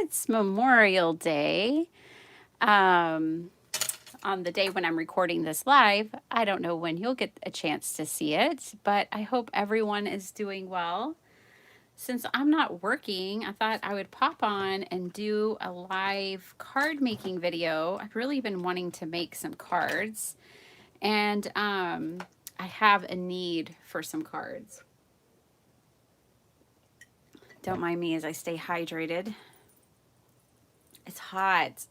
It's Memorial Day. On the day when I'm recording this live, I don't know when you'll get a chance to see it, but I hope everyone is doing well. Since I'm not working, I thought I would pop on and do a live card making video. I've really been wanting to make some cards, and I have a need for some cards. Don't mind me as I stay hydrated. It's hot.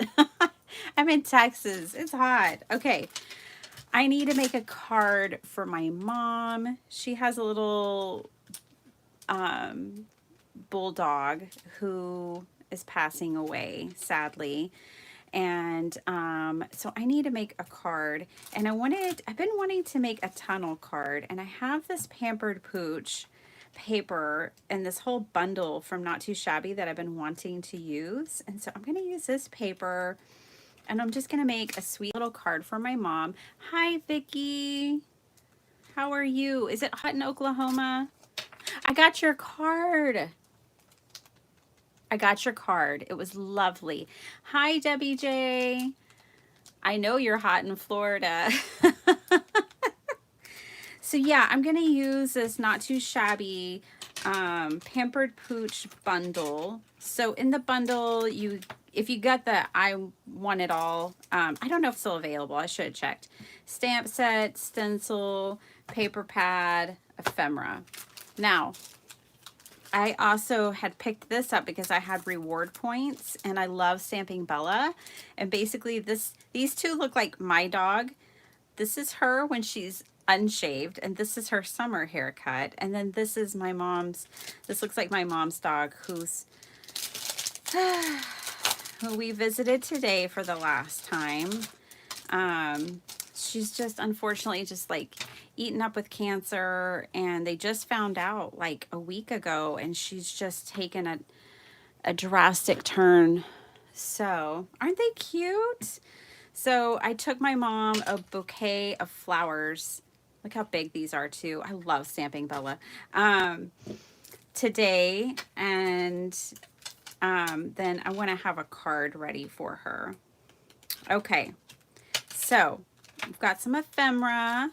I'm in Texas. It's hot. Okay. I need to make a card for my mom. She has a little bulldog who is passing away, sadly. And so I need to make a card. And I've been wanting to make a tunnel card. And I have this Pampered Pooch paper and this whole bundle from Not Too Shabby that I've been wanting to use. And so I'm going to use this paper and I'm just going to make a sweet little card for my mom. Hi, Vicki. How are you? Is it hot in Oklahoma? I got your card. I got your card. It was lovely. Hi, Debbie J. I know you're hot in Florida. So yeah, I'm going to use this Not Too Shabby Pampered Pooch bundle. So in the bundle, if you got the I Want It All, I don't know if it's still available. I should have checked. Stamp set, stencil, paper pad, ephemera. Now, I also had picked this up because I had reward points and I love Stamping Bella. And basically these two look like my dog. This is her when she's unshaved and this is her summer haircut. And then this is my mom's, this looks like my mom's dog who's, who we visited today for the last time. She's just unfortunately just like eaten up with cancer and they just found out like a week ago and she's just taken a drastic turn. So aren't they cute? So I took my mom a bouquet of flowers. Look how big these are too. I love Stamping Bella. Today and then I want to have a card ready for her. Okay, so I've got some ephemera.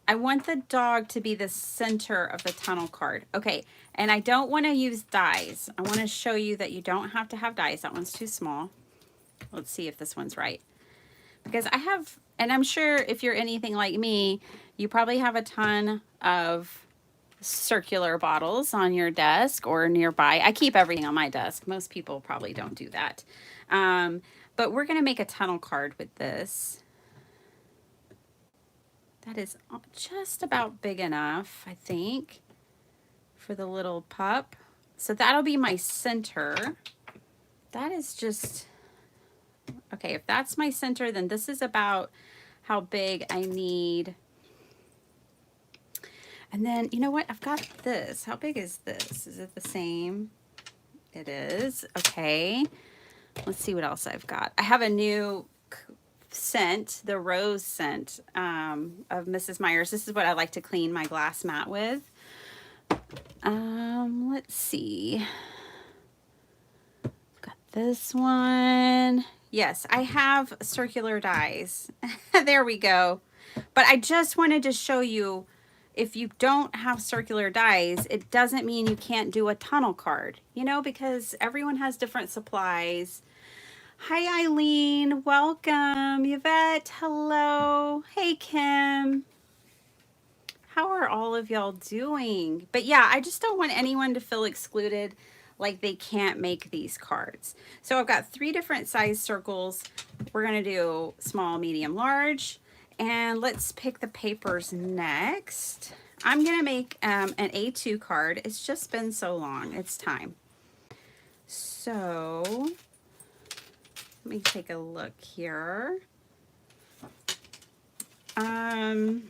I want the dog to be the center of the tunnel card. Okay, and I don't want to use dies. I want to show you that you don't have to have dies. That one's too small. Let's see if this one's right. Because I have, and I'm sure if you're anything like me, you probably have a ton of circular bottles on your desk or nearby. I keep everything on my desk. Most people probably don't do that. But we're going to make a tunnel card with this. That is just about big enough, I think, for the little pup. So that'll be my center. That is just, okay, if that's my center, then this is about how big I need. And then, you know what? I've got this. How big is this? Is it the same? It is. Okay. Let's see what else I've got. I have a new scent, the rose scent of Mrs. Meyer's. This is what I like to clean my glass mat with. Let's see. I've got this one. Yes, I have circular dies. There we go. But I just wanted to show you, if you don't have circular dies, it doesn't mean you can't do a tunnel card, you know, because everyone has different supplies. Hi, Eileen. Welcome. Yvette, hello. Hey, Kim. How are all of y'all doing? But yeah, I just don't want anyone to feel excluded, like they can't make these cards. So I've got 3 different size circles. We're going to do small, medium, large. And let's pick the papers next. I'm going to make an A2 card. It's just been so long. It's time. So let me take a look here. I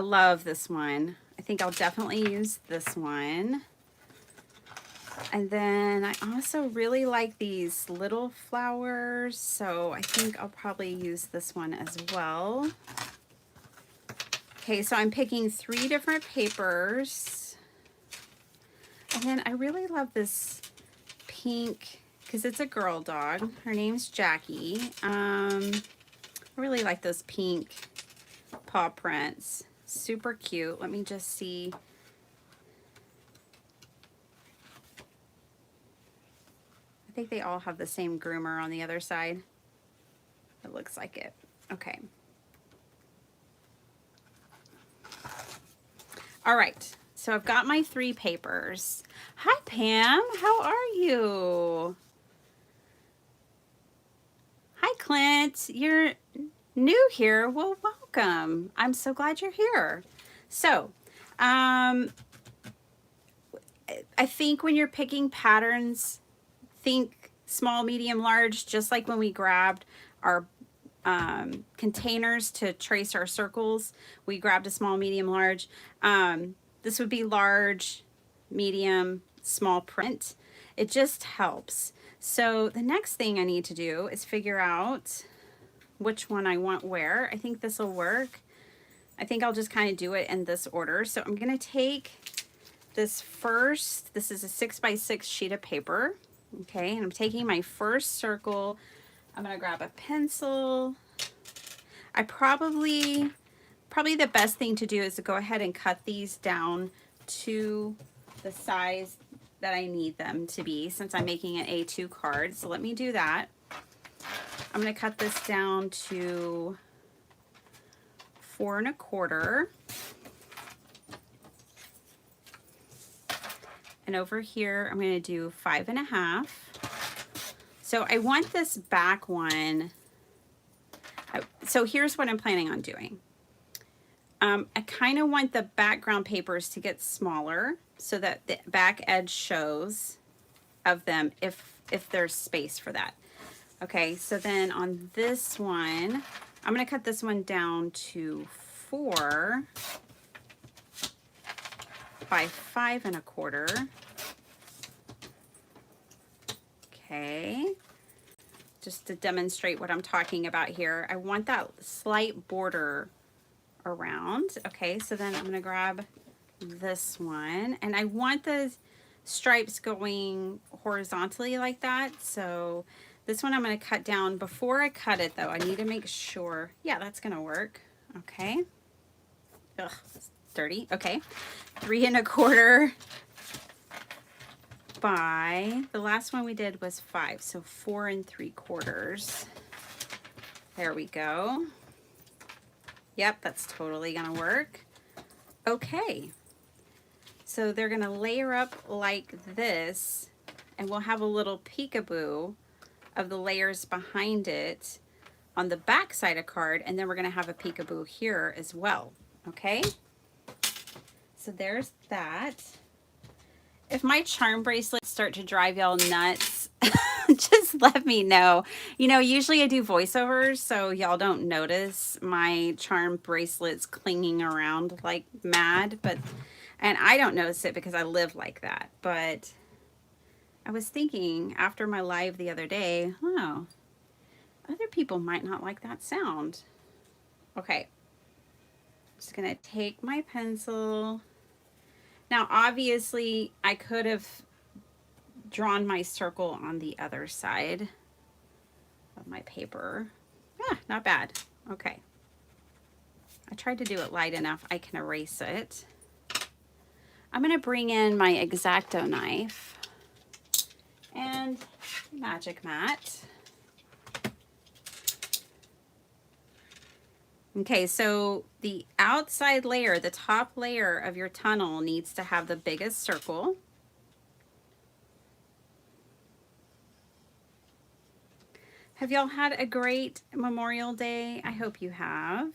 love this one. I think I'll definitely use this one. And then I also really like these little flowers, so I think I'll probably use this one as well. Okay, so I'm picking 3 different papers. And then I really love this pink because it's a girl dog. Her name's Jackie. I really like those pink paw prints. Super cute. Let me just see. I think they all have the same groomer on the other side. It looks like it. Okay. All right. So I've got my 3 papers. Hi, Pam. How are you? Hi, Clint. You're new here. Well, welcome. I'm so glad you're here. So, I think when you're picking patterns, think small, medium, large, just like when we grabbed our containers to trace our circles. We grabbed a small, medium, large. This would be large, medium, small print. It just helps. So the next thing I need to do is figure out which one I want where. I think this will work. I think I'll just kind of do it in this order. So I'm going to take this first, this is a 6x6 sheet of paper. Okay, and I'm taking my first circle. I'm going to grab a pencil. I probably the best thing to do is to go ahead and cut these down to the size that I need them to be since I'm making an A2 card. So let me do that. I'm going to cut this down to 4 1/4. And over here, I'm going to do 5 1/2. So I want this back one. So here's what I'm planning on doing. I kind of want the background papers to get smaller so that the back edge shows of them if there's space for that. Okay, so then on this one, I'm going to cut this one down to 4 by 5 1/4. Okay, just to demonstrate what I'm talking about here. I want that slight border around. Okay, so then I'm going to grab this one, and I want the stripes going horizontally like that. So this one I'm going to cut down. Before I cut it though, I need to make sure, yeah, that's going to work. Okay. Ugh, it's dirty. Okay. 3 1/4 by, the last one we did was 5, so 4 3/4. There we go. Yep, that's totally gonna work. Okay, so they're gonna layer up like this, and we'll have a little peekaboo of the layers behind it on the back side of card, and then we're gonna have a peekaboo here as well. Okay, so there's that. If my charm bracelets start to drive y'all nuts, just let me know. You know, usually I do voiceovers, so y'all don't notice my charm bracelets clinging around like mad, and I don't notice it because I live like that. But I was thinking after my live the other day, oh, other people might not like that sound. Okay, just gonna take my pencil. Now, obviously, I could have drawn my circle on the other side of my paper. Yeah, not bad. Okay. I tried to do it light enough I can erase it. I'm going to bring in my X-Acto knife and magic mat. Okay, so the outside layer, the top layer of your tunnel needs to have the biggest circle. Have y'all had a great Memorial Day? I hope you have.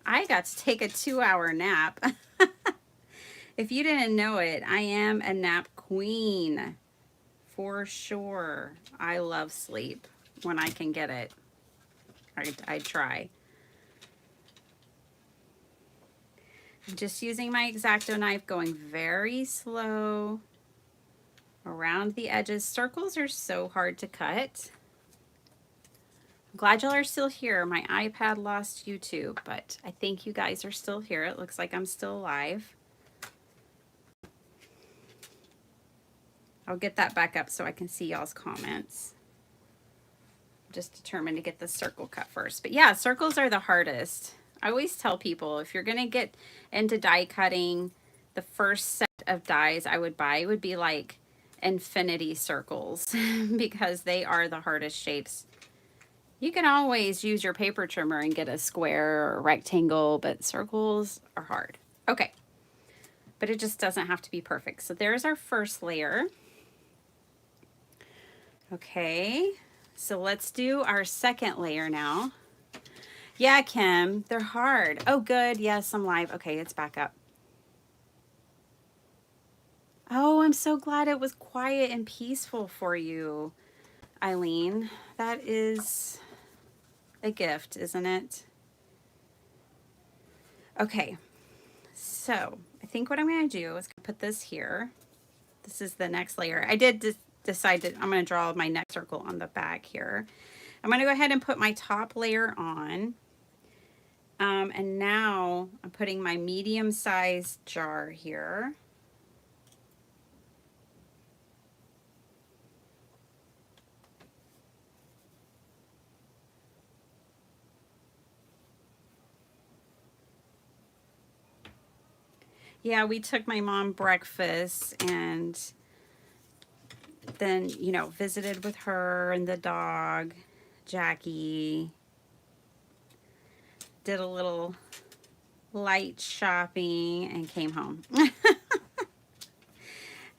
I got to take a 2-hour nap. If you didn't know it, I am a nap queen for sure. I love sleep when I can get it. I try. I'm just using my X-Acto knife, going very slow around the edges. Circles are so hard to cut. I'm glad y'all are still here. My iPad lost YouTube, but I think you guys are still here. It looks like I'm still alive. I'll get that back up so I can see y'all's comments. Just determined to get the circle cut first. But yeah, circles are the hardest. I always tell people, if you're going to get into die cutting, the first set of dies I would buy would be like infinity circles because they are the hardest shapes. You can always use your paper trimmer and get a square or a rectangle, but circles are hard. Okay, but it just doesn't have to be perfect. So there's our first layer. Okay, so let's do our second layer now. Yeah, Kim, they're hard. Oh, good. Yes, I'm live. Okay, it's back up. Oh, I'm so glad it was quiet and peaceful for you, Eileen. That is a gift, isn't it? Okay, so I think what I'm going to do is put this here. This is the next layer. I did decide that I'm going to draw my next circle on the back here. I'm going to go ahead and put my top layer on. And now I'm putting my medium-sized jar here. Yeah, we took my mom breakfast and then, you know, visited with her and the dog, Jackie. Did a little light shopping and came home.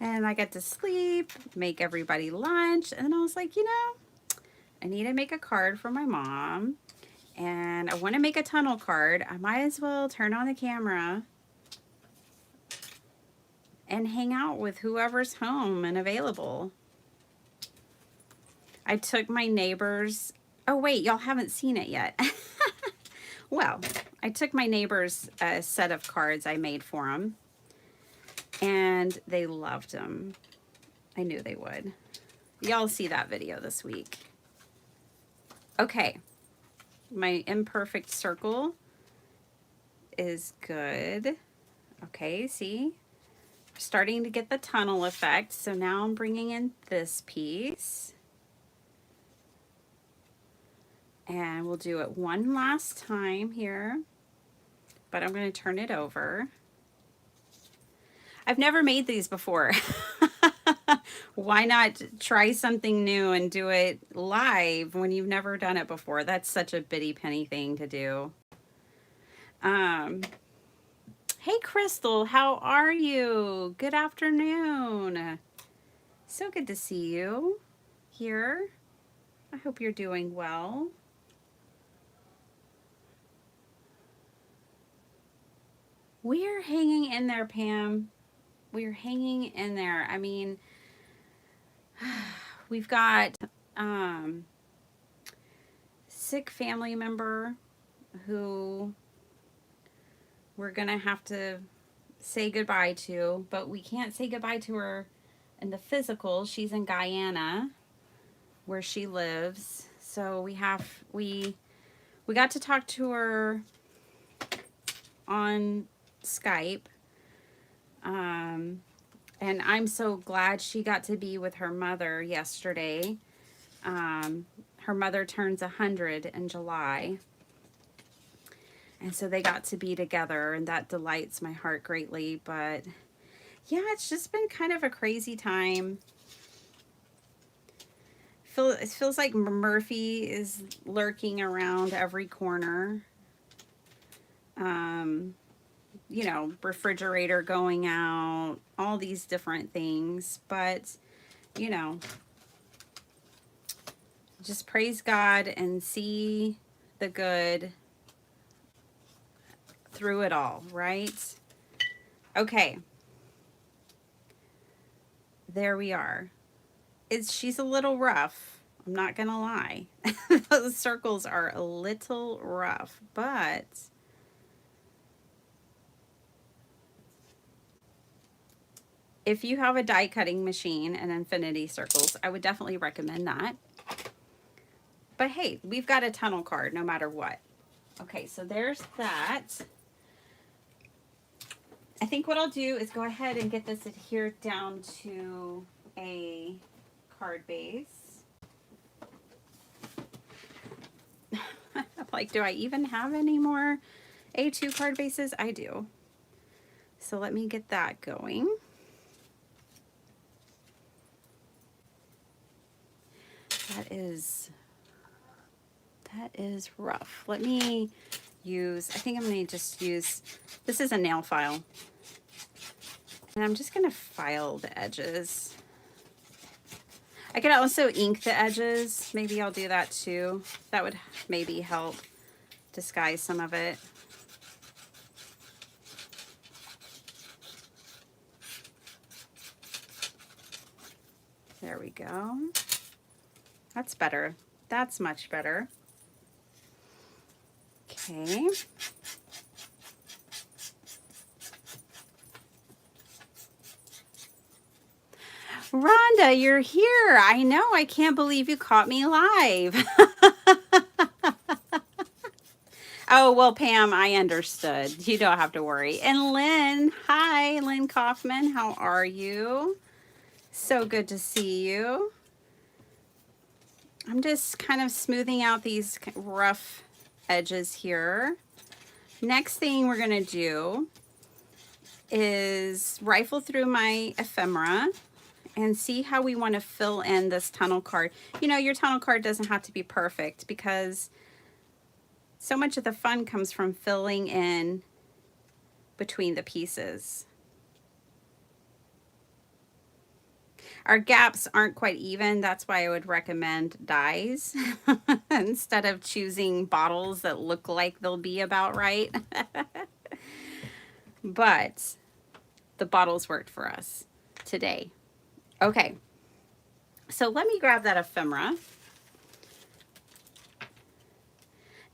And I got to sleep, make everybody lunch. And then I was like, you know, I need to make a card for my mom. And I want to make a tunnel card. I might as well turn on the camera and hang out with whoever's home and available. I took my neighbor's, oh wait, y'all haven't seen it yet. Well, I took my neighbor's set of cards I made for them, and they loved them. I knew they would. Y'all see that video this week. Okay, my imperfect circle is good. Okay, see? Starting to get the tunnel effect. So now I'm bringing in this piece. And we'll do it one last time here, but I'm going to turn it over. I've never made these before. Why not try something new and do it live when you've never done it before? That's such a bitty penny thing to do. Hey, Crystal, how are you? Good afternoon. So good to see you here. I hope you're doing well. We're hanging in there, Pam. We're hanging in there. I mean, we've got sick family member who we're going to have to say goodbye to, but we can't say goodbye to her in the physical. She's in Guyana where she lives. So we got to talk to her on Skype. And I'm so glad she got to be with her mother yesterday. Her mother turns 100 in July. And so they got to be together, and that delights my heart greatly. But yeah, it's just been kind of a crazy time. It feels like Murphy is lurking around every corner. You know, refrigerator going out, all these different things. But, you know, just praise God and see the good through it all, right? Okay. There we are. She's a little rough. I'm not going to lie. Those circles are a little rough, but if you have a die cutting machine and infinity circles, I would definitely recommend that. But hey, we've got a tunnel card no matter what. Okay, so there's that. I think what I'll do is go ahead and get this adhered down to a card base. I'm like, do I even have any more A2 card bases? I do. So let me get that going. That is rough. Let me use, I think I'm going to just use, this is a nail file. And I'm just going to file the edges. I could also ink the edges. Maybe I'll do that too. That would maybe help disguise some of it. There we go. That's better. That's much better. Okay. Rhonda, you're here. I know. I can't believe you caught me live. Oh, well, Pam, I understood. You don't have to worry. And Lynn, hi, Lynn Kaufman. How are you? So good to see you. I'm just kind of smoothing out these rough edges here. Next thing we're going to do is rifle through my ephemera and see how we want to fill in this tunnel card. You know, your tunnel card doesn't have to be perfect because so much of the fun comes from filling in between the pieces. Our gaps aren't quite even. That's why I would recommend dies instead of choosing bottles that look like they'll be about right. But the bottles worked for us today. Okay, so let me grab that ephemera.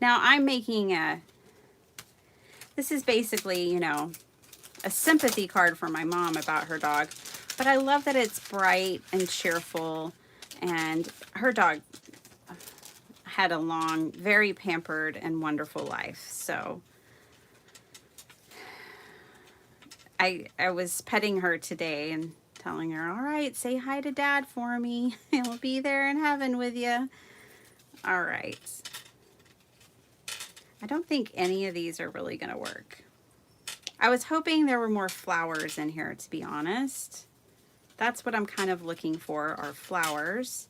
Now I'm making this is basically, you know, a sympathy card for my mom about her dog. But I love that it's bright and cheerful, and her dog had a long, very pampered and wonderful life. So I was petting her today and telling her, all right, say hi to Dad for me. He'll be there in heaven with you. All right. I don't think any of these are really going to work. I was hoping there were more flowers in here, to be honest. That's what I'm kind of looking for, are flowers.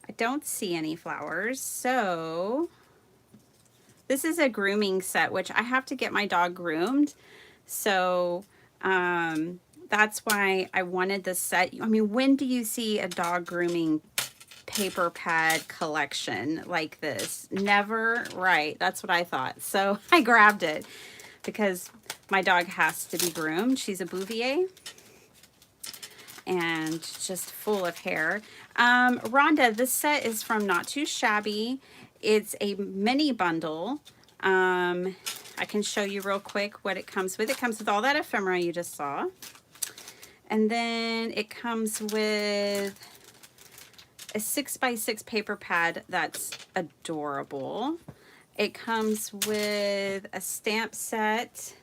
I don't see any flowers, so this is a grooming set, which I have to get my dog groomed. So that's why I wanted this set. I mean, when do you see a dog grooming paper pad collection like this? Never, right? That's what I thought. So I grabbed it because my dog has to be groomed. She's a Bouvier and just full of hair. Rhonda, this set is from Not Too Shabby. It's a mini bundle. I can show you real quick what it comes with. It comes with all that ephemera you just saw. And then it comes with a 6x6 paper pad that's adorable. It comes with a stamp set,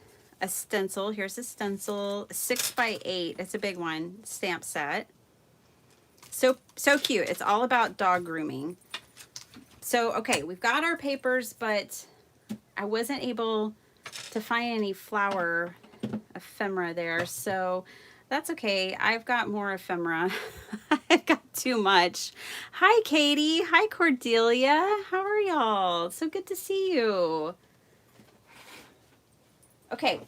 a stencil. Here's a stencil, 6x8. It's a big one, stamp set. So cute. It's all about dog grooming. So, okay, we've got our papers, but I wasn't able to find any flower ephemera there. So that's okay. I've got more ephemera. I've got too much. Hi, Katie. Hi, Cordelia. How are y'all? So good to see you. Okay,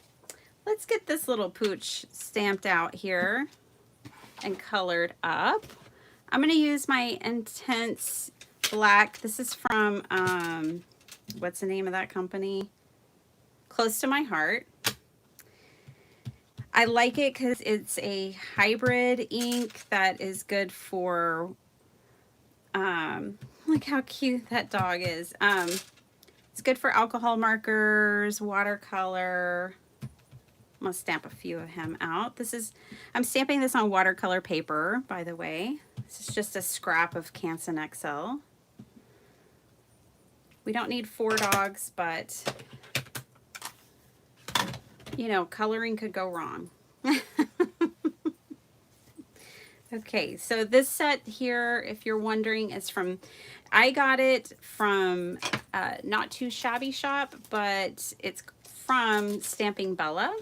let's get this little pooch stamped out here and colored up. I'm going to use my Intense Black. This is from, what's the name of that company? Close to My Heart. I like it because it's a hybrid ink that is good for, look how cute that dog is. It's good for alcohol markers, watercolor. I'm going to stamp a few of him out. I'm stamping this on watercolor paper, by the way. This is just a scrap of Canson XL. We don't need 4 dogs, but you know, coloring could go wrong. Okay, so this set here, if you're wondering, is from, I got it from Not Too Shabby Shop, but it's from Stamping Bella.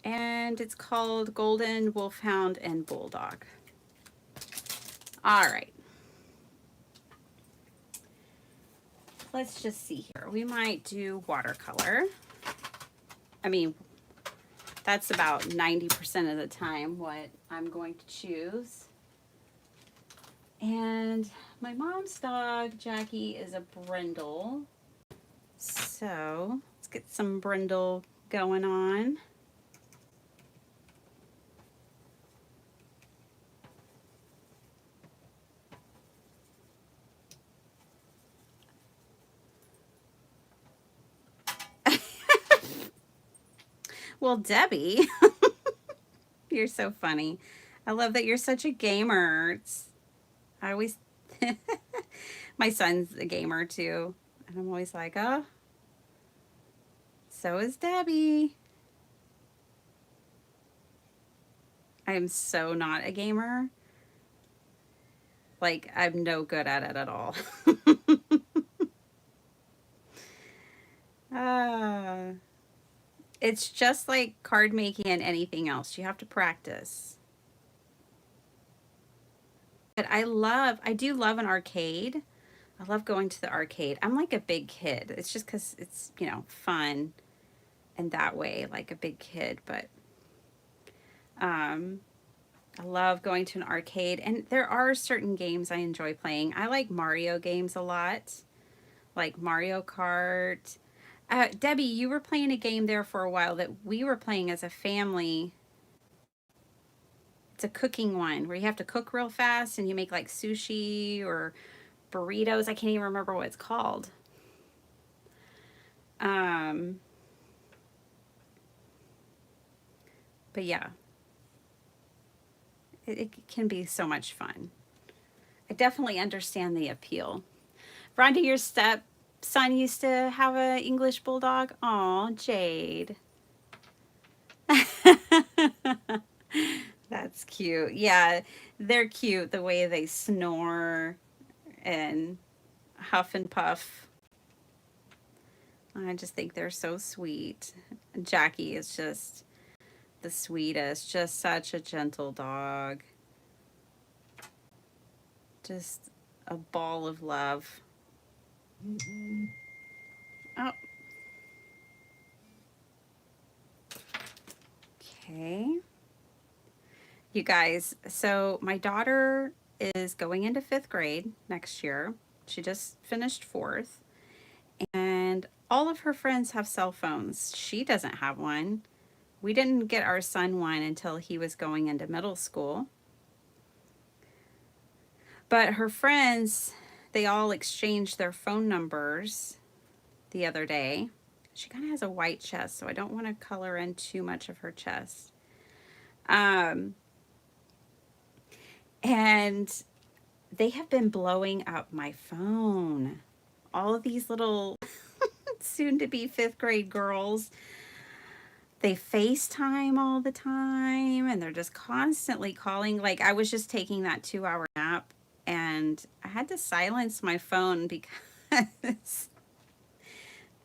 And it's called Golden Wolfhound and Bulldog. All right. Let's just see here. We might do watercolor. I mean, that's about 90% of the time what I'm going to choose. And my mom's dog, Jackie, is a brindle. So let's get some brindle going on. Well, Debbie, you're so funny. I love that you're such a gamer. I always, my son's a gamer too. And I'm always like, oh, so is Debbie. I am so not a gamer. Like, I'm no good at it at all. uh, it's just like card making and anything else. You have to practice. But I do love an arcade. I love going to the arcade. I'm like a big kid. It's just because it's, you know, fun and that way, like a big kid. But um, I love going to an arcade. And there are certain games I enjoy playing. I like Mario games a lot, like Mario Kart. Debbie, you were playing a game there for a while that we were playing as a family. It's a cooking one where you have to cook real fast and you make like sushi or burritos. I can't even remember what it's called. Um, but yeah, it can be so much fun. I definitely understand the appeal. Rhonda, your stepson used to have an English bulldog. Aw, Jade. That's cute. Yeah, they're cute the way they snore and huff and puff. I just think they're so sweet. Jackie is just the sweetest, just such a gentle dog. Just a ball of love. Oh, okay. You guys, so my daughter is going into 5th grade next year. She just finished 4th, and all of her friends have cell phones. She doesn't have one. We didn't get our son one until he was going into middle school. But her friends, they all exchanged their phone numbers the other day. She kind of has a white chest, so I don't want to color in too much of her chest. And they have been blowing up my phone. All of these little soon to be 5th grade girls, they FaceTime all the time and they're just constantly calling. Like, I was just taking that 2-hour nap and I had to silence my phone because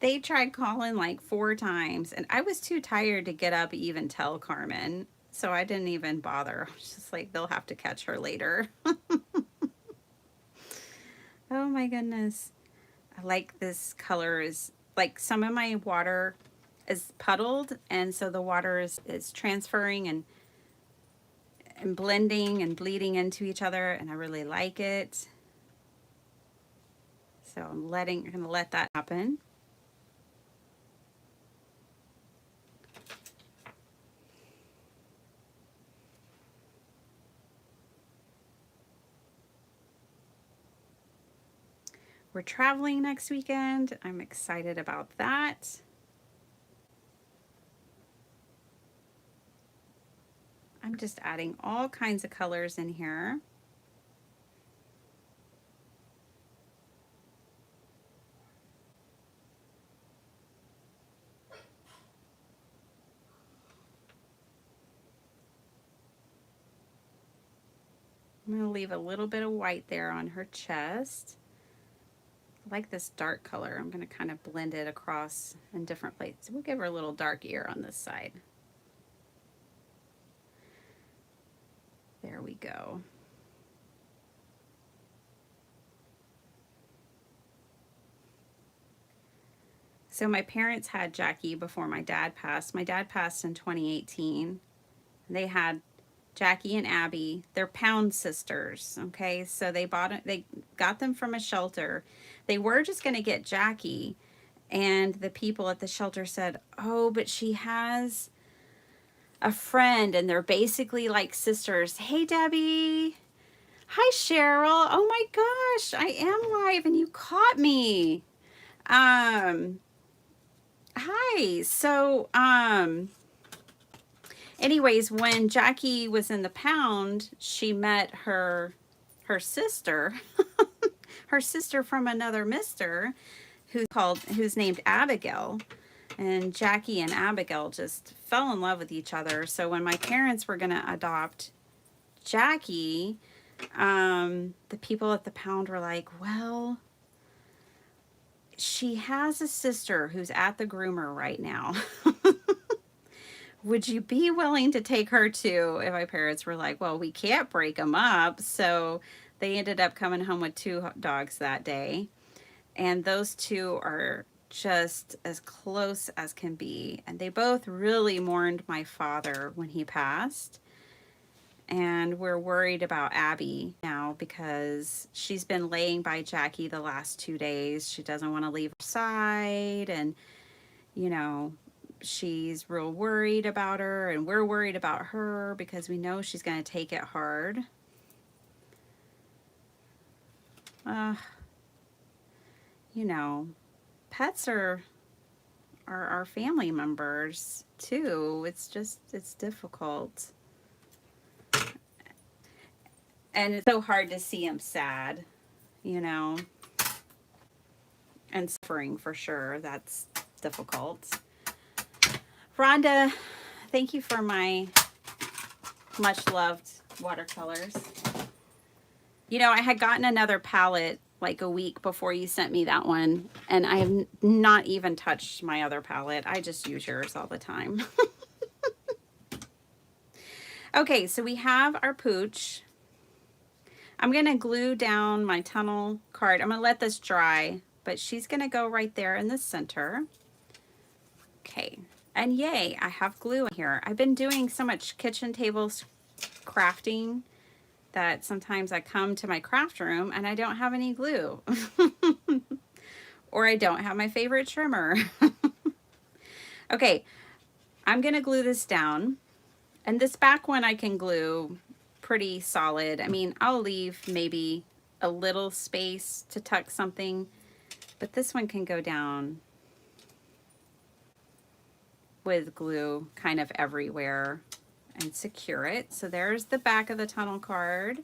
they tried calling like 4 times and I was too tired to get up and even tell Carmen. So I didn't even bother. I was just like, they'll have to catch her later. Oh my goodness. I like this color. Is like some of my water is puddled and so the water is transferring and blending and bleeding into each other and I really like it. So I'm gonna let that happen. We're traveling next weekend. I'm excited about that. I'm just adding all kinds of colors in here. I'm going to leave a little bit of white there on her chest. I like this dark color. I'm going to kind of blend it across in different places. We'll give her a little dark ear on this side. There we go. So my parents had Jackie before my dad passed. My dad passed in 2018. They had Jackie and Abby. They're pound sisters, okay? So they got them from a shelter. They were just going to get Jackie, and the people at the shelter said, "Oh, but she has a friend and they're basically like sisters." Hey, Debbie. Hi, Cheryl. Oh my gosh, I am live and you caught me. Hi. So, anyways, when Jackie was in the pound, she met her sister, her sister from another mister who's named Abigail. And Jackie and Abigail just fell in love with each other. So when my parents were going to adopt Jackie, the people at the pound were like, well, she has a sister who's at the groomer right now. Would you be willing to take her too? And my parents were like, well, we can't break them up. So they ended up coming home with 2 dogs that day. And those 2 are just as close as can be. And they both really mourned my father when he passed. And we're worried about Abby now because she's been laying by Jackie the last 2 days. She doesn't want to leave her side. And, you know, she's real worried about her. And we're worried about her because we know she's going to take it hard. You know, pets are our family members too. It's difficult. And it's so hard to see them sad, you know, and suffering for sure. That's difficult. Rhonda, thank you for my much loved watercolors. You know, I had gotten another palette like a week before you sent me that one, and I have not even touched my other palette. I just use yours all the time. Okay, so we have our pooch. I'm going to glue down my tunnel card. I'm going to let this dry, but she's going to go right there in the center. Okay, and yay, I have glue in here. I've been doing so much kitchen table crafting that sometimes I come to my craft room and I don't have any glue. Or I don't have my favorite trimmer. Okay, I'm going to glue this down. And this back one I can glue pretty solid. I mean, I'll leave maybe a little space to tuck something, but this one can go down with glue kind of everywhere and secure it. So there's the back of the tunnel card.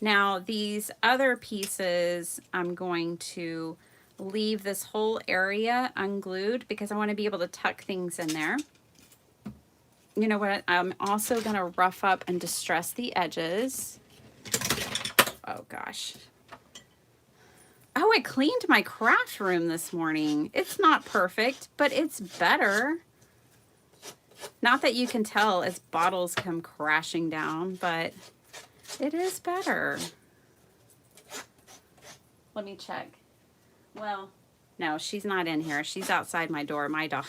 Now these other pieces, I'm going to leave this whole area unglued because I want to be able to tuck things in there. You know what? I'm also going to rough up and distress the edges. Oh gosh. Oh, I cleaned my craft room this morning. It's not perfect, but it's better. Not that you can tell as bottles come crashing down, but it is better. Let me check. Well, no, she's not in here. She's outside my door, my dog.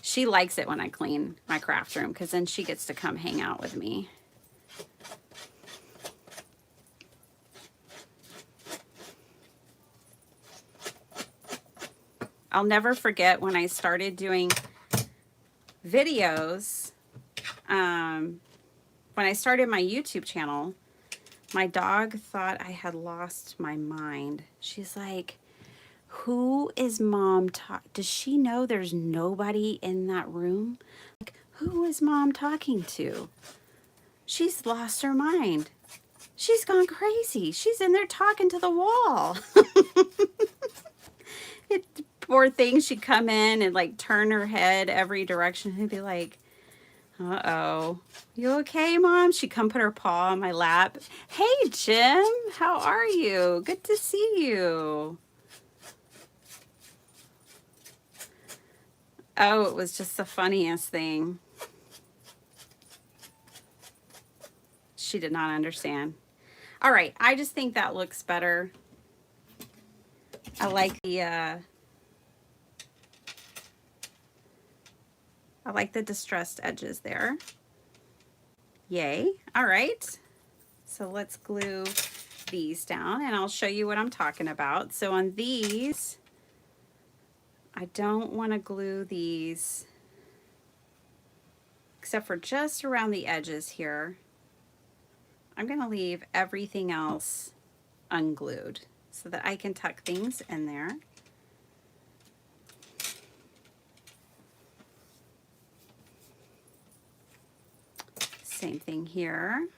She likes it when I clean my craft room because then she gets to come hang out with me. I'll never forget when I started doing videos, when I started my YouTube channel, my dog thought I had lost my mind. She's like, who is mom does she know there's nobody in that room? Like, who is mom talking to? She's lost her mind. She's gone crazy. She's in there talking to the wall. Poor thing, she'd come in and like turn her head every direction and be like, Uh-oh. You okay, Mom? She come put her paw on my lap. Hey, Jim. How are you? Good to see you. Oh, it was just the funniest thing. She did not understand. All right, I just think that looks better. I like the distressed edges there. Yay. All right. So let's glue these down and I'll show you what I'm talking about. So on these, I don't want to glue these except for just around the edges here. I'm going to leave everything else unglued so that I can tuck things in there. Same thing here.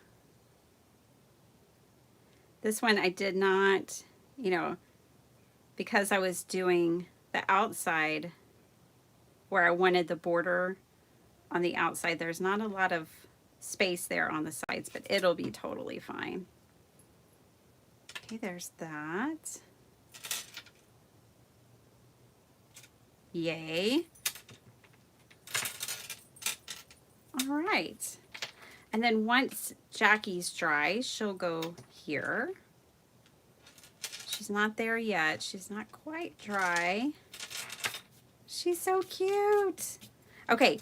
This one I did not, you know, because I was doing the outside where I wanted the border on the outside, there's not a lot of space there on the sides, but it'll be totally fine. Okay, there's that. Yay. All right. And then once Jackie's dry, she'll go here. She's not there yet. She's not quite dry. She's so cute. Okay,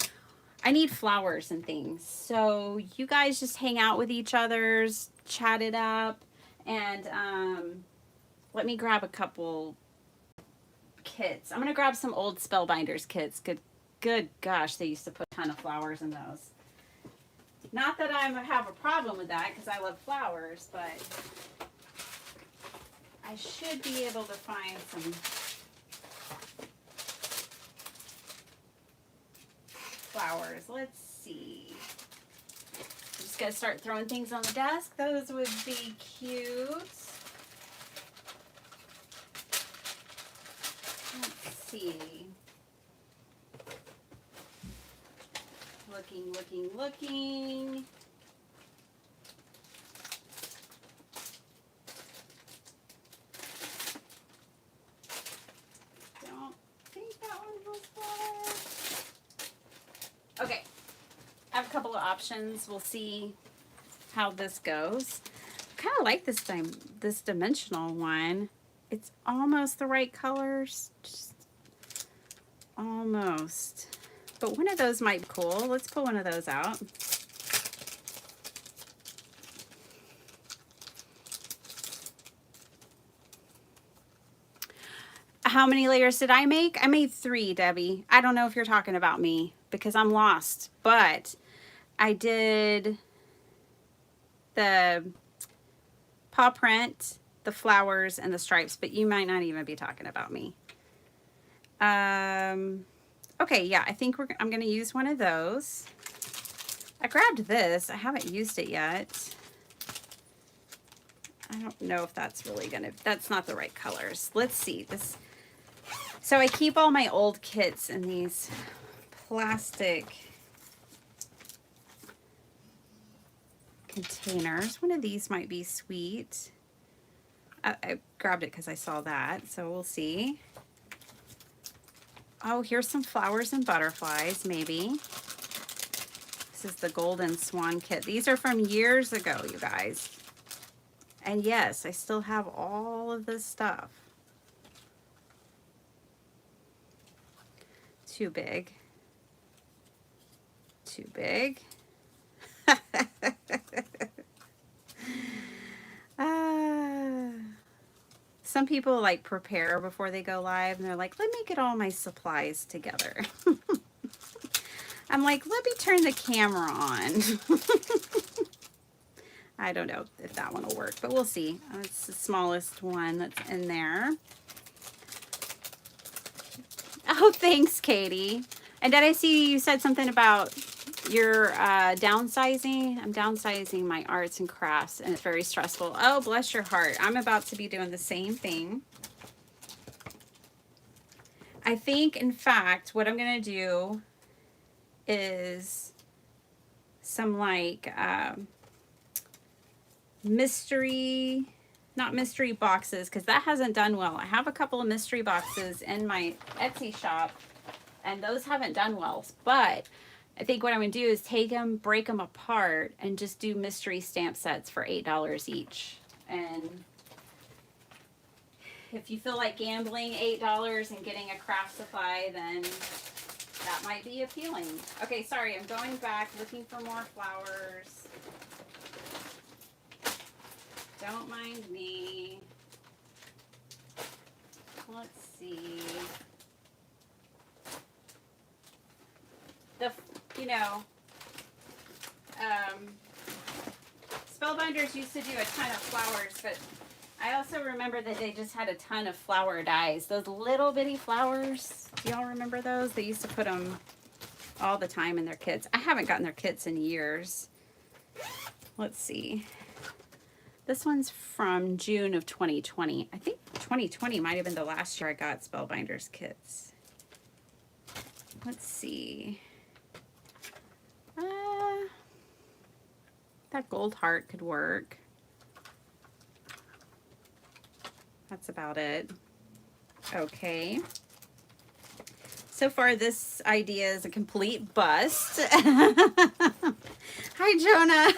I need flowers and things. So you guys just hang out with each other's, chat it up, and let me grab a couple kits. I'm gonna grab some old Spellbinders kits. Good gosh, they used to put a ton of flowers in those. Not that I have a problem with that because I love flowers, but I should be able to find some flowers. Let's see. Just gotta start throwing things on the desk. Those would be cute. Let's see. Looking. Don't think that one has flowers. Okay, I have a couple of options. We'll see how this goes. I kind of like this dimensional one. It's almost the right colors, just almost. But one of those might be cool. Let's pull one of those out. How many layers did I make? I made 3, Debbie. I don't know if you're talking about me because I'm lost, but I did the paw print, the flowers, and the stripes, but you might not even be talking about me. Okay, yeah, I think I'm going to use one of those. I grabbed this. I haven't used it yet. I don't know if that's really going to, that's not the right colors. Let's see this. So I keep all my old kits in these plastic containers. One of these might be sweet. I grabbed it because I saw that, so we'll see. Oh, here's some flowers and butterflies, maybe. This is the Golden Swan kit. These are from years ago, you guys. And yes, I still have all of this stuff. Too big. Too big. Some people like prepare before they go live and they're like, let me get all my supplies together. I'm like, let me turn the camera on. I don't know if that one will work, but we'll see. It's the smallest one that's in there. Oh, thanks, Katie. And did I see you said something about your downsizing? I'm downsizing my arts and crafts, and it's very stressful. Oh, bless your heart. I'm about to be doing the same thing. I think, in fact, what I'm going to do is some like mystery, not mystery boxes, because that hasn't done well. I have a couple of mystery boxes in my Etsy shop, and those haven't done well. But I think what I'm going to do is take them, break them apart, and just do mystery stamp sets for $8 each. And if you feel like gambling $8 and getting a craft supply, then that might be appealing. Okay, sorry, I'm going back looking for more flowers. Don't mind me. Let's see. You know, Spellbinders used to do a ton of flowers, but I also remember that they just had a ton of flower dies. Those little bitty flowers, do y'all remember those? They used to put them all the time in their kits. I haven't gotten their kits in years. Let's see. This one's from June of 2020. I think 2020 might have been the last year I got Spellbinders kits. Let's see. That gold heart could work. That's about it. Okay. So far, this idea is a complete bust. Hi, Jonah.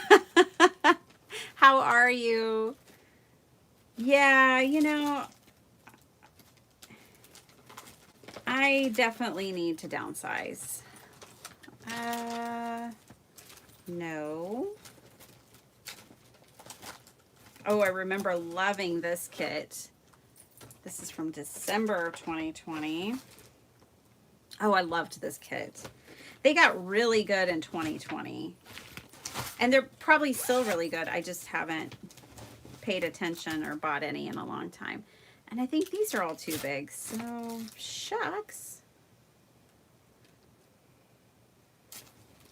How are you? Yeah, you know, I definitely need to downsize. No. Oh, I remember loving this kit. This is from December of 2020. Oh, I loved this kit. They got really good in 2020. And they're probably still really good. I just haven't paid attention or bought any in a long time. And I think these are all too big. So, shucks.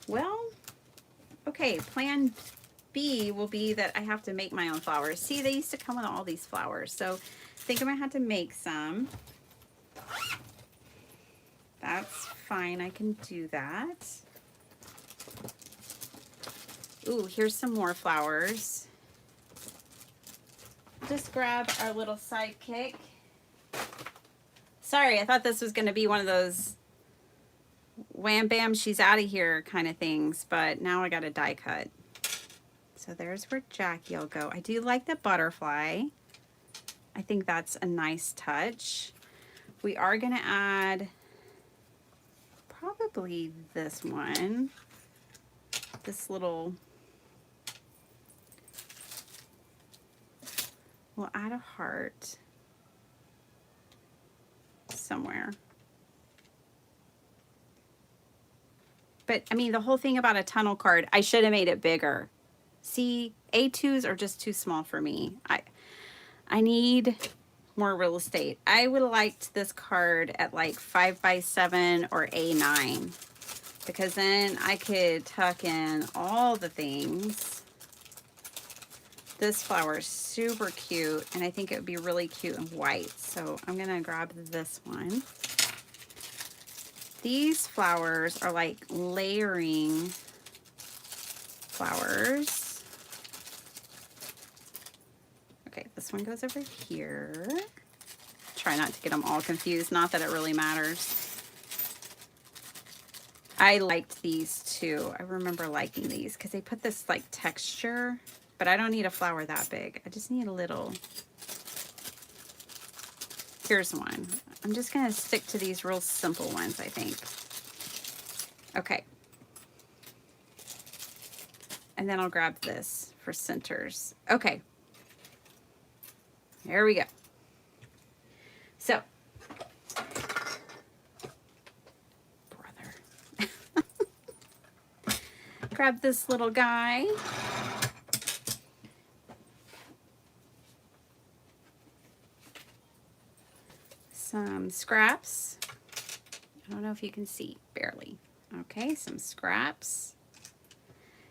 Well, okay, plan B will be that I have to make my own flowers. See, they used to come with all these flowers. So I think I'm going to have to make some. That's fine. I can do that. Ooh, here's some more flowers. Just grab our little sidekick. Sorry, I thought this was going to be one of those wham bam she's out of here kind of things, but now I got a die cut. So there's where Jackie will go. I do like the butterfly. I think that's a nice touch. We are going to add probably this one. This little, we'll add a heart somewhere. But I mean, the whole thing about a tunnel card, I should have made it bigger. See, A2s are just too small for me. I need more real estate. I would have liked this card at like 5x7 or A9, because then I could tuck in all the things. This flower is super cute, and I think it would be really cute in white. So I'm gonna grab this one. These flowers are like layering flowers. Okay, this one goes over here. Try not to get them all confused, not that it really matters. I liked these too. I remember liking these because they put this like texture, but I don't need a flower that big. I just need a little. Here's one. I'm just gonna stick to these real simple ones, I think. Okay. And then I'll grab this for centers. Okay. There we go. So, brother. Grab this little guy. Some scraps. I don't know if you can see, barely. Okay, some scraps.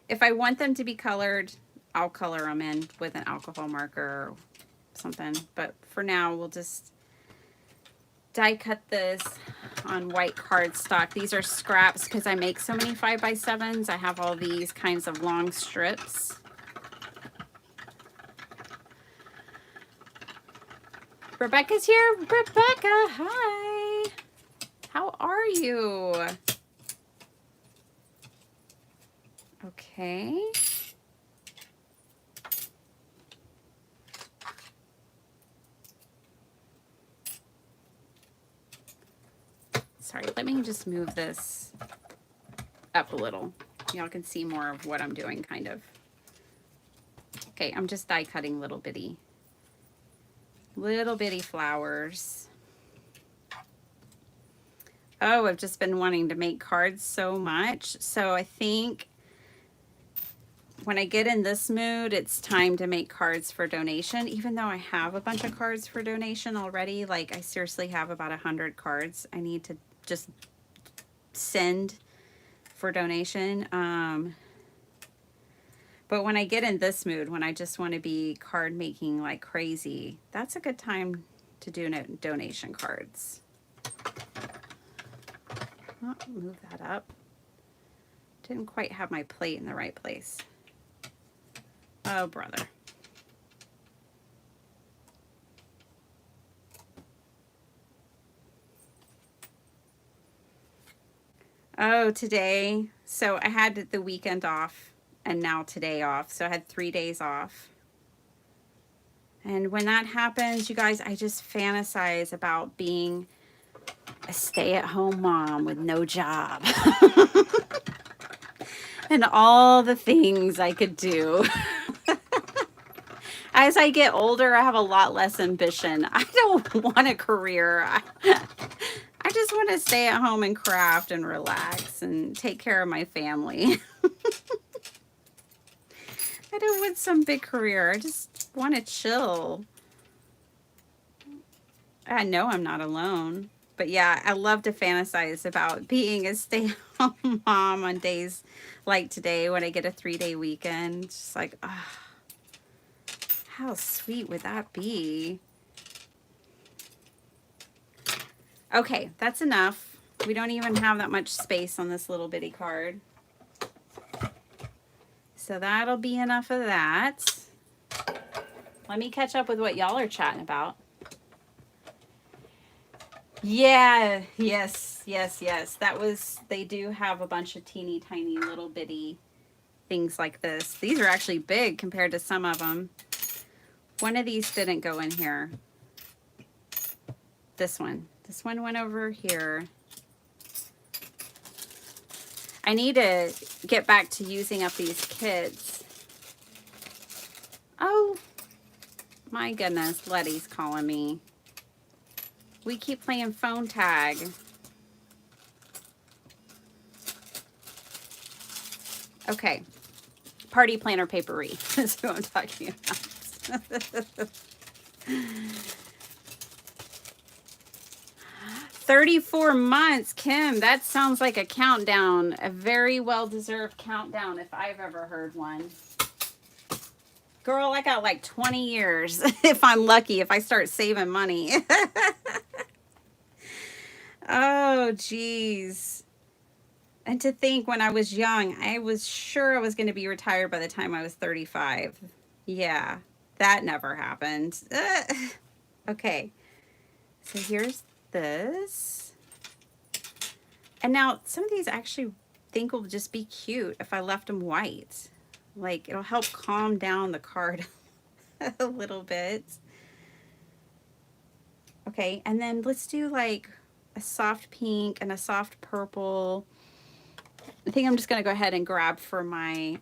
If I want them to be colored, I'll color them in with an alcohol marker or something. But for now, we'll just die cut this. on white cardstock. These are scraps because I make so many 5x7s. I have all these kinds of long strips. Rebecca's here. Rebecca, hi. How are you? Okay. Sorry, let me just move this up a little. Y'all can see more of what I'm doing, kind of. Okay, I'm just die cutting little bitty flowers. Oh, I've just been wanting to make cards so much. So I think when I get in this mood, it's time to make cards for donation, even though I have a bunch of cards for donation already. Like, I seriously have about 100 cards I need to just send for donation. But when I get in this mood, when I just want to be card making like crazy, that's a good time to do donation cards. Oh, move that up. Didn't quite have my plate in the right place. Oh, brother. Oh, today. So I had the weekend off and now today off. So I had 3 days off. And when that happens, you guys, I just fantasize about being a stay-at-home mom with no job. And all the things I could do. As I get older, I have a lot less ambition. I don't want a career. I just want to stay at home and craft and relax and take care of my family. I don't want some big career. I just want to chill. I know I'm not alone. But yeah, I love to fantasize about being a stay-at-home mom on days like today when I get a 3-day weekend. Just like, ah. How sweet would that be? Okay, that's enough. We don't even have that much space on this little bitty card. So that'll be enough of that. Let me catch up with what y'all are chatting about. Yeah, yes. That was, they do have a bunch of teeny tiny little bitty things like this. These are actually big compared to some of them. One of these didn't go in here. This one went over here. I need to get back to using up these kits. Oh, my goodness, Letty's calling me. We keep playing phone tag. Okay, party planner papery is who I'm talking about. 34 months, Kim. That sounds like a countdown, a very well-deserved countdown if I've ever heard one. Girl, I got like 20 years if I'm lucky, if I start saving money. Oh, geez. And to think when I was young, I was sure I was going to be retired by the time I was 35. Yeah, that never happened. Okay, so here's this. And now some of these I actually think will just be cute if I left them white. Like, it'll help calm down the card a little bit. Okay, and then let's do like a soft pink and a soft purple. I think I'm just going to go ahead and grab for my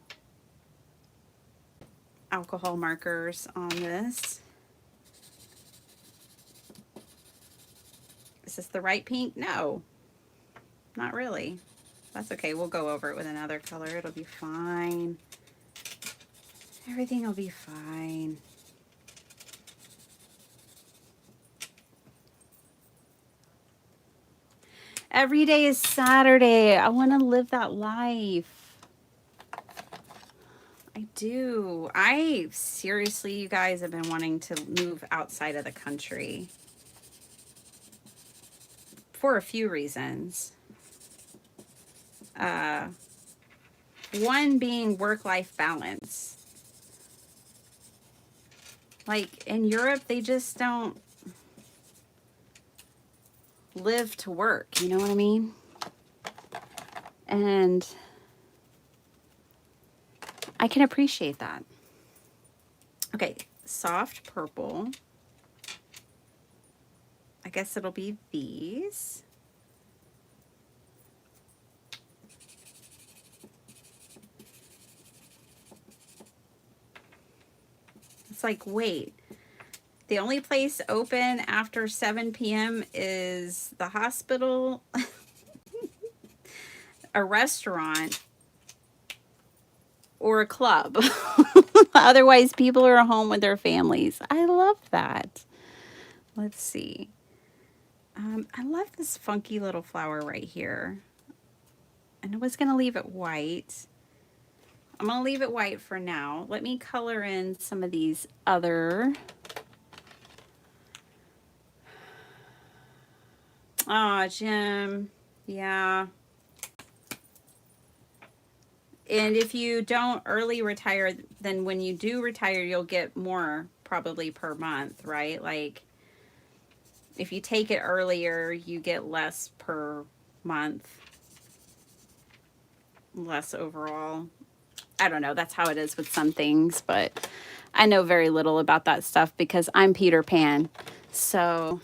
alcohol markers on this. Is this the right pink? No, not really. That's okay. We'll go over it with another color. It'll be fine. Everything will be fine. Every day is Saturday. I want to live that life. I do. I seriously, you guys, have been wanting to move outside of the country for a few reasons. One being work-life balance. Like in Europe, they just don't live to work, you know what I mean? And I can appreciate that. Okay, soft purple. I guess it'll be these. It's like, wait, the only place open after 7 p.m. is the hospital, a restaurant, or a club. Otherwise, people are home with their families. I love that. Let's see. I love this funky little flower right here. And I was going to leave it white. I'm going to leave it white for now. Let me color in some of these other. Oh, Jim. Yeah. And if you don't early retire, then when you do retire, you'll get more probably per month, right? Like if you take it earlier, you get less per month, less overall. I don't know. That's how it is with some things, but I know very little about that stuff because I'm Peter Pan. So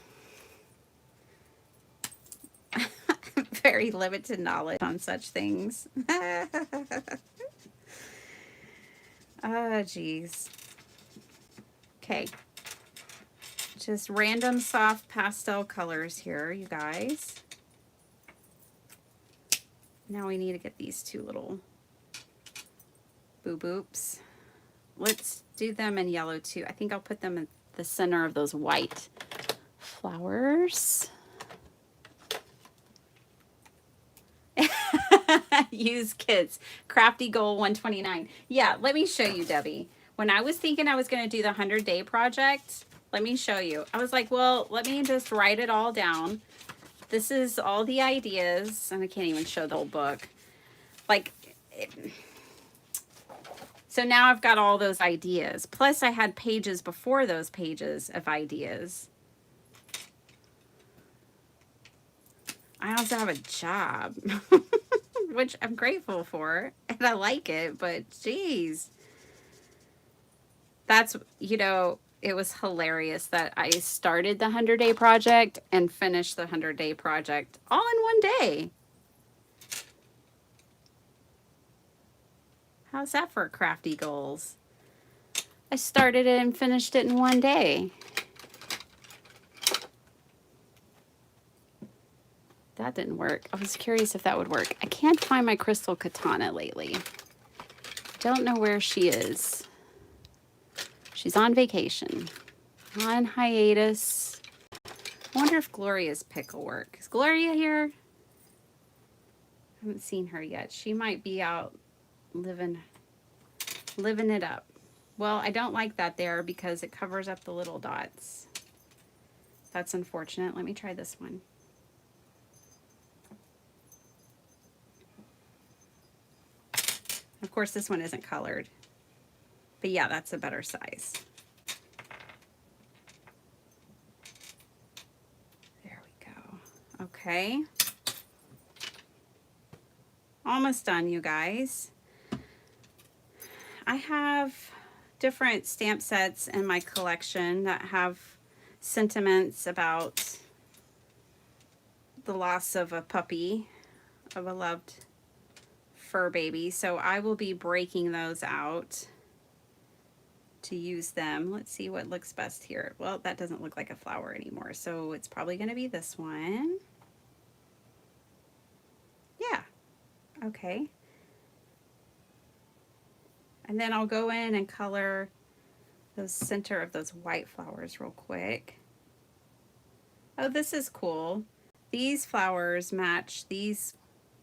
very limited knowledge on such things. Oh, geez. Okay. Just random soft pastel colors here, you guys. Now we need to get these two little boo-boops. Let's do them in yellow too. I think I'll put them in the center of those white flowers. Use kids. Crafty goal 129. Yeah, let me show you, Debbie. When I was thinking I was going to do the 100-day project, let me show you. I was like, well, let me just write it all down. This is all the ideas, and I can't even show the whole book. Like, so now I've got all those ideas. Plus, I had pages before those pages of ideas. I also have a job, which I'm grateful for, and I like it, but geez. That's, you know, it was hilarious that I started the 100-day project and finished the 100-day project all in one day. How's that for crafty goals? I started it and finished it in one day. That didn't work. I was curious if that would work. I can't find my crystal katana lately. Don't know where she is. She's on vacation, on hiatus. I wonder if Gloria's pick will work. Is Gloria here? I haven't seen her yet. She might be out living it up. Well, I don't like that there because it covers up the little dots. That's unfortunate. Let me try this one. Of course, this one isn't colored. But yeah, that's a better size. There we go. Okay. Almost done, you guys. I have different stamp sets in my collection that have sentiments about the loss of a puppy, of a loved fur baby. So I will be breaking those out to use them. Let's see what looks best here. Well, that doesn't look like a flower anymore, so it's probably going to be this one. Yeah. Okay. And then I'll go in and color the center of those white flowers real quick. Oh, this is cool. These flowers match these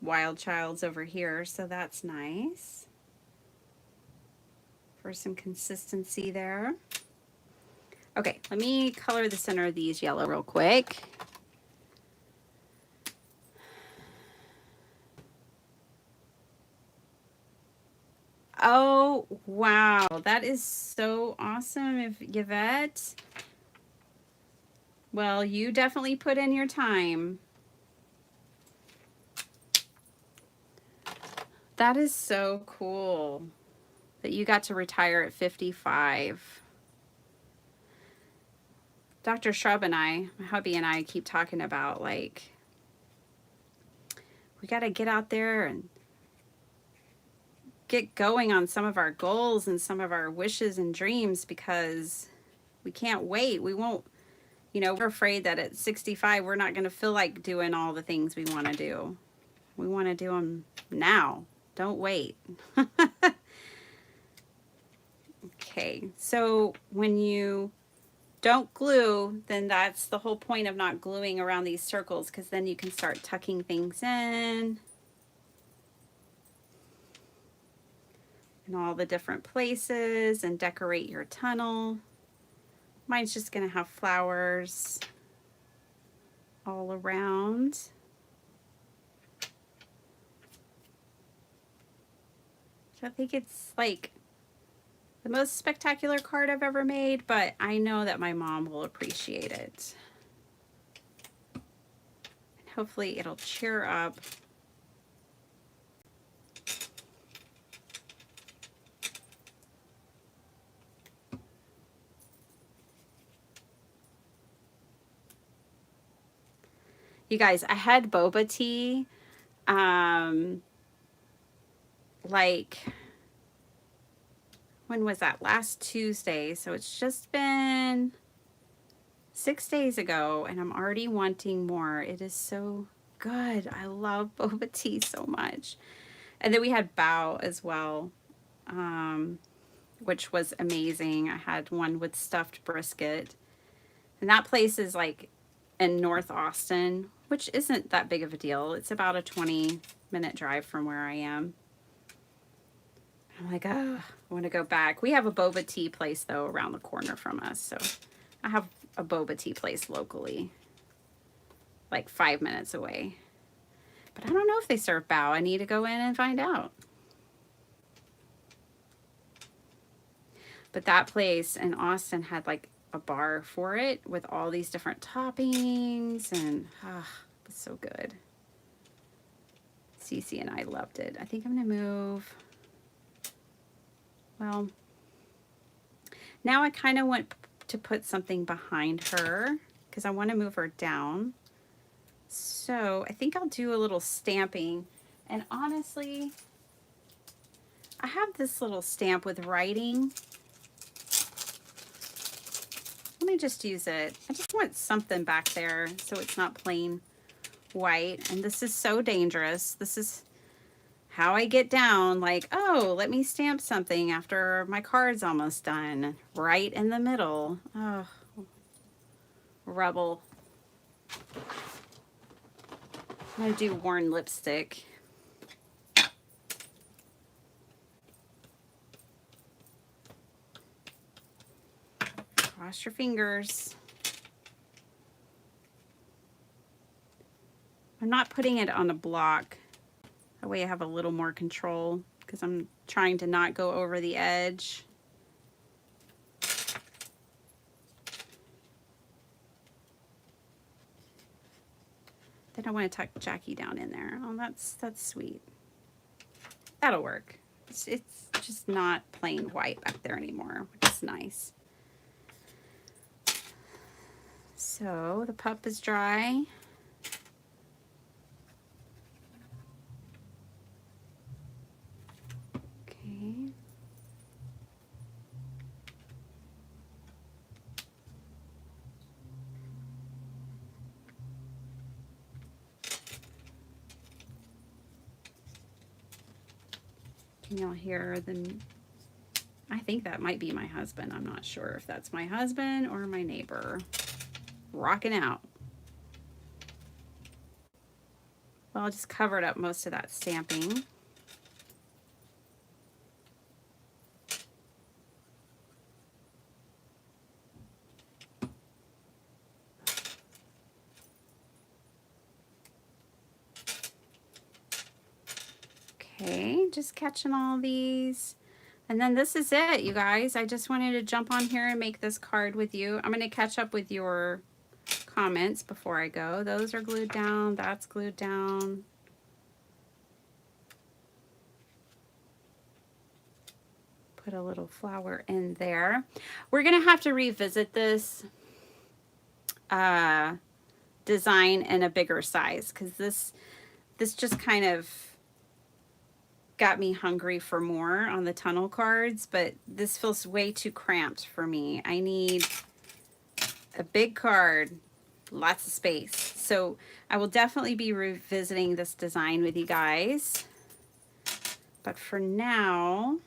wild childs over here, so that's nice. For some consistency there. Okay, let me color the center of these yellow real quick. Oh, wow. That is so awesome, Yvette. Well, you definitely put in your time. That is so cool that you got to retire at 55. Dr. Shrub and I, my hubby and I, keep talking about, like, we got to get out there and get going on some of our goals and some of our wishes and dreams, because we can't wait. We won't, we're afraid that at 65, we're not going to feel like doing all the things we want to do. We want to do them now. Don't wait. Okay, so when you don't glue, then that's the whole point of not gluing around these circles, because then you can start tucking things in all the different places and decorate your tunnel. Mine's just going to have flowers all around. I think it's like the most spectacular card I've ever made, but I know that my mom will appreciate it. And hopefully it'll cheer up. You guys, I had boba tea, like, when was that? Last Tuesday. So it's just been 6 days ago, and I'm already wanting more. It is so good. I love boba tea so much. And then we had bao as well, which was amazing. I had one with stuffed brisket. And that place is like in North Austin, which isn't that big of a deal. It's about a 20-minute drive from where I am. I'm like, oh, I want to go back. We have a boba tea place, though, around the corner from us. So I have a boba tea place locally, like 5 minutes away. But I don't know if they serve bao. I need to go in and find out. But that place in Austin had like a bar for it with all these different toppings, and it was so good. Cece and I loved it. I think I'm going to move. Well, now I kind of want to put something behind her because I want to move her down. So I think I'll do a little stamping. And honestly, I have this little stamp with writing. Let me just use it. I just want something back there so it's not plain white. And this is so dangerous. This is how I get down, like, oh, let me stamp something after my card's almost done. Right in the middle. Oh, rebel. I'm going to do worn lipstick. Cross your fingers. I'm not putting it on a block. That way I have a little more control because I'm trying to not go over the edge. Then I want to tuck Jackie down in there. Oh, that's sweet. That'll work. It's just not plain white back there anymore, which is nice. So the pup is dry. Okay. Can y'all hear them? I think that might be my husband. I'm not sure if that's my husband or my neighbor rocking out. Well, I just covered up most of that stamping. Okay, just catching all these. And then this is it, you guys. I just wanted to jump on here and make this card with you. I'm going to catch up with your comments before I go. Those are glued down. That's glued down. Put a little flower in there. We're going to have to revisit this design in a bigger size because this just kind of got me hungry for more on the tunnel cards, but this feels way too cramped for me. I need a big card, lots of space. So I will definitely be revisiting this design with you guys. But for now,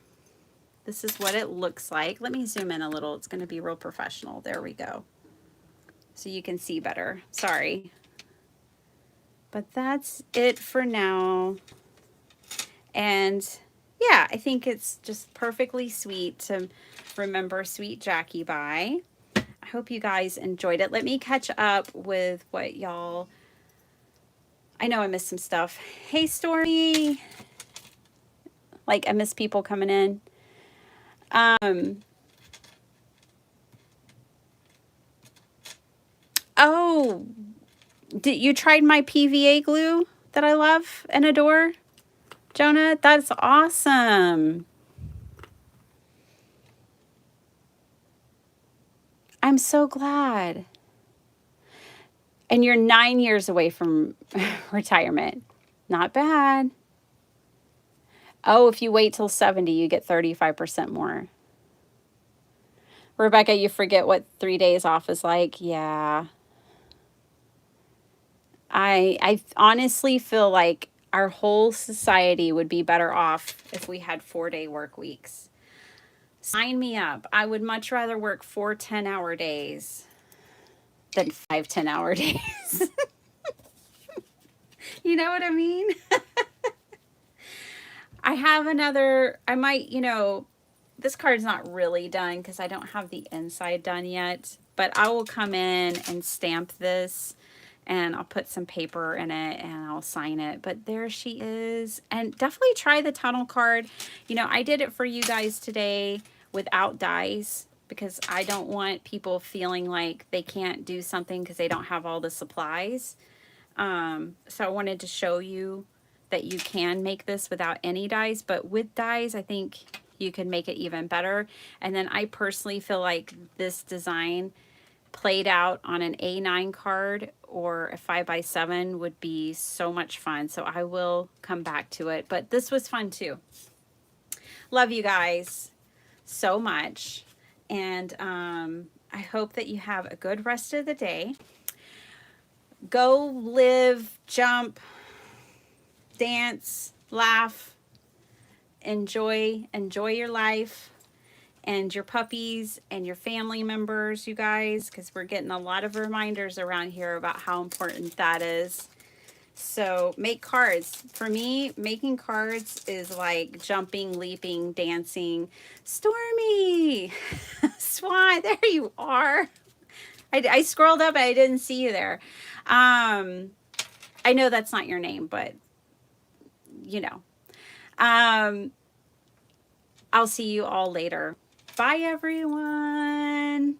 this is what it looks like. Let me zoom in a little. It's going to be real professional. There we go. So you can see better. Sorry. But that's it for now. And yeah, I think it's just perfectly sweet to remember Sweet Jackie by. I hope you guys enjoyed it. Let me catch up with what y'all... I know I missed some stuff. Hey, Stormy. Like, I miss people coming in. Oh, did you tried my PVA glue that I love and adore? Jonah, that's awesome. I'm so glad. And you're 9 years away from retirement. Not bad. Oh, if you wait till 70, you get 35% more. Rebecca, you forget what 3 days off is like. Yeah. I honestly feel like our whole society would be better off if we had 4-day work weeks. Sign me up. I would much rather work 4 10-hour days than 5 10-hour days. You know what I mean? I have another, I might, you know, this card's not really done because I don't have the inside done yet, but I will come in and stamp this and I'll put some paper in it and I'll sign it. But there she is. And definitely try the tunnel card. You know, I did it for you guys today without dies because I don't want people feeling like they can't do something because they don't have all the supplies. So I wanted to show you that you can make this without any dies, but with dies, I think you can make it even better. And then I personally feel like this design played out on an A9 card or a 5x7 would be so much fun. So I will come back to it, but this was fun too. Love you guys so much. And I hope that you have a good rest of the day. Go live, jump, dance, laugh, enjoy your life and your puppies and your family members, you guys, because we're getting a lot of reminders around here about how important that is. So make cards. For me, making cards is like jumping, leaping, dancing. Stormy, Swan, there you are. I scrolled up and I didn't see you there. I know that's not your name, but you know. I'll see you all later. Bye, everyone.